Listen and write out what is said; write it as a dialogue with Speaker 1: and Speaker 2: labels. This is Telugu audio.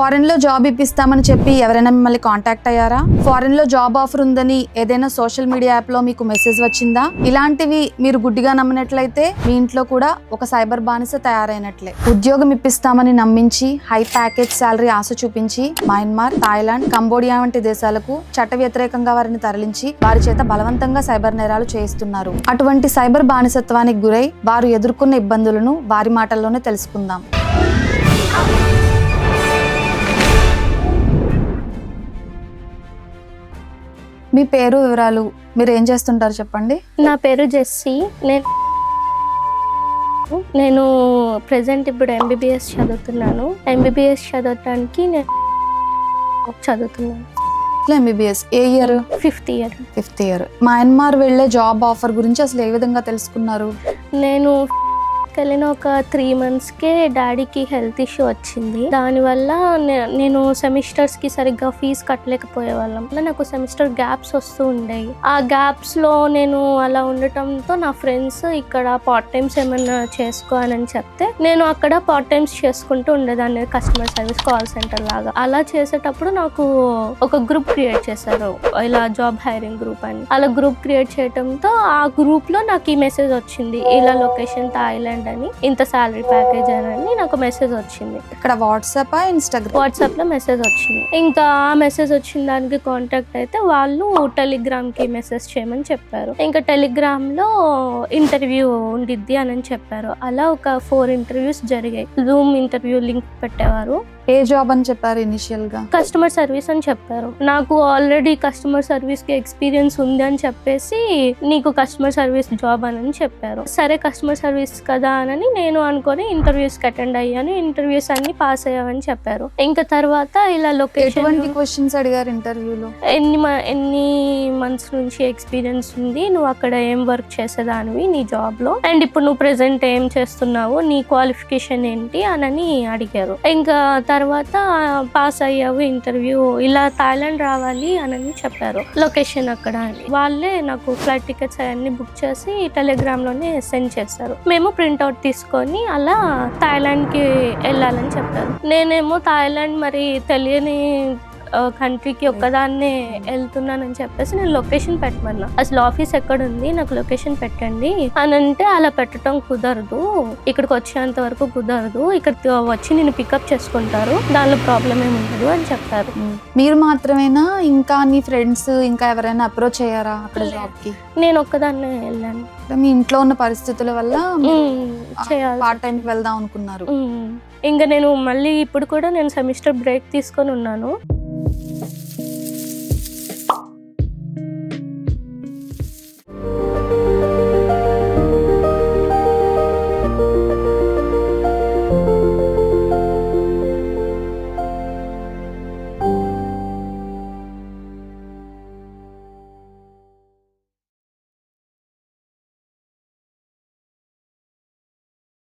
Speaker 1: ఫారెన్ లో జాబ్ ఇప్పిస్తామని చెప్పి ఎవరైనా మిమ్మల్ని కాంటాక్ట్ అయ్యారా? ఫారెన్ లో జాబ్ ఆఫర్ ఉందని ఏదైనా సోషల్ మీడియా యాప్ లో మీకు మెసేజ్ వచ్చిందా? ఇలాంటివి మీరు గుడ్డిగా నమ్మినట్లయితే మీ ఇంట్లో కూడా ఒక సైబర్ బానిస తయారైనట్లే. ఉద్యోగం ఇప్పిస్తామని నమ్మించి హై ప్యాకేజ్ శాలరీ ఆశ చూపించి మయన్మార్, థాయిలాండ్, కంబోడియా వంటి దేశాలకు చట్ట వ్యతిరేకంగా వారిని తరలించి వారి చేత బలవంతంగా సైబర్ నేరాలు చేయిస్తున్నారు. అటువంటి సైబర్ బానిసత్వానికి గురై వారు ఎదుర్కొన్న ఇబ్బందులను వారి మాటల్లోనే తెలుసుకుందాం. మీ పేరు, వివరాలు, మీరు ఏం చేస్తుంటారు చెప్పండి.
Speaker 2: నా పేరు జెస్సీ. నేను ప్రెసెంట్ ఇప్పుడు ఎంబీబీఎస్ చదువుతున్నాను. ఎంబీబీఎస్ చదవటానికి నేను చదువుతున్నాను.
Speaker 1: ఎంబీబీఎస్ ఏ ఇయర్? Fifth year. మయన్మార్ వెళ్ళే జాబ్ ఆఫర్ గురించి అసలు ఏ విధంగా తెలుసుకున్నారు?
Speaker 2: నేను వెళ్ళిన ఒక 3 monthsకే డాడీకి హెల్త్ ఇష్యూ వచ్చింది. దానివల్ల నేను సెమిస్టర్స్కి సరిగ్గా ఫీజు కట్టలేకపోయే వాళ్ళం. నాకు సెమిస్టర్ గ్యాప్స్ వస్తూ ఉండేవి. ఆ గ్యాప్స్లో నేను అలా ఉండటంతో నా ఫ్రెండ్స్ ఇక్కడ పార్ట్ టైమ్స్ ఏమైనా చేసుకోవాలని చెప్తే నేను అక్కడ పార్ట్ టైమ్స్ చేసుకుంటూ ఉండేదాన్ని. కస్టమర్ సర్వీస్ కాల్ సెంటర్ లాగా. అలా చేసేటప్పుడు నాకు ఒక గ్రూప్ క్రియేట్ చేశారు, ఇలా జాబ్ హైరింగ్ గ్రూప్ అని. అలా గ్రూప్ క్రియేట్ చేయడంతో ఆ గ్రూప్లో నాకు ఈ మెసేజ్ వచ్చింది, ఇలా లొకేషన్ థాయిలాండ్ అని, ఇంత సాలరీ ప్యాకేజ్ అని నాకు మెసేజ్ వచ్చింది.
Speaker 1: ఇక్కడ వాట్సాప్, ఇన్స్టాగ్రామ్?
Speaker 2: వాట్సాప్ లో మెసేజ్ వచ్చింది. ఇంకా ఆ మెసేజ్ వచ్చిన దానికి కాంటాక్ట్ అయితే వాళ్ళు టెలిగ్రామ్ కి మెసేజ్ చేయమని చెప్పారు. ఇంకా టెలిగ్రామ్ లో ఇంటర్వ్యూ ఉండిద్ది అని చెప్పారు. అలా ఒక 4 interviews జరిగాయి. జూమ్ ఇంటర్వ్యూ లింక్ పెట్టేవారు.
Speaker 1: ఏ జాబ్ అని చెప్పారు ఇనిషియల్ గా?
Speaker 2: కస్టమర్ సర్వీస్ అని చెప్పారు. నాకు ఆల్రెడీ కస్టమర్ సర్వీస్ కి ఎక్స్పీరియన్స్ ఉంది అని చెప్పేసి నీకు కస్టమర్ సర్వీస్ జాబ్ అని చెప్పారు. సరే కస్టమర్ సర్వీస్ కదా అని నేను అనుకొని ఇంటర్వ్యూస్ కి అటెండ్ అయ్యాను. ఇంటర్వ్యూస్ అన్ని పాస్ అయ్యావని చెప్పారు. ఇంకా తర్వాత ఇలా లొకేషన్,
Speaker 1: ఎటువంటి క్వశ్చన్స్ అడిగారు ఇంటర్వ్యూలో?
Speaker 2: ఎన్ని మంత్స్ నుంచి ఎక్స్పీరియన్స్ ఉంది, నువ్వు అక్కడ ఏం వర్క్ చేసేదానివి నీ జాబ్ లో, అండ్ ఇప్పుడు నువ్వు ప్రెసెంట్ ఏం చేస్తున్నావు, నీ క్వాలిఫికేషన్ ఏంటి అని అడిగారు. ఇంకా తర్వాత పాస్ అయ్యావు ఇంటర్వ్యూ, ఇలా థాయిలాండ్ రావాలి అని చెప్పారు. లొకేషన్ అక్కడ అని వాళ్ళే నాకు ఫ్లైట్ టికెట్స్ అవన్నీ బుక్ చేసి టెలిగ్రామ్ లోనే సెండ్ చేశారు. మేము ప్రింట్అవుట్ తీసుకొని అలా థాయిలాండ్ కి వెళ్ళాలని చెప్పారు. నేనేమో థాయిలాండ్ మరి తెలియని కంట్రీకి ఒక్కదాన్నే వెళ్తున్నానని చెప్పేసి నేను లొకేషన్ పెట్టమన్నా. అసలు ఆఫీస్ ఎక్కడ ఉంది, నాకు లొకేషన్ పెట్టండి అని అంటే, అలా పెట్టడం కుదరదు, ఇక్కడికి వచ్చేంత వరకు కుదరదు, ఇక్కడ వచ్చి నేను పికప్ చేసుకుంటారు, దానిలో ప్రాబ్లం ఏమి ఉండదు అని చెప్పారు.
Speaker 1: మీరు మాత్రమేనా, ఇంకా నీ ఫ్రెండ్స్ ఇంకా ఎవరైనా అప్రోచ్ అయ్యారా అక్కడ జాబ్ కి?
Speaker 2: నేను ఒక్కదాన్నే వెళ్ళాను.
Speaker 1: మీ ఇంట్లో ఉన్న పరిస్థితుల వల్ల పార్ట్ టైం కి వెళ్దాం అనుకున్నారు.
Speaker 2: ఇంకా నేను మళ్ళీ ఇప్పుడు కూడా నేను సెమిస్టర్ బ్రేక్ తీసుకొని ఉన్నాను.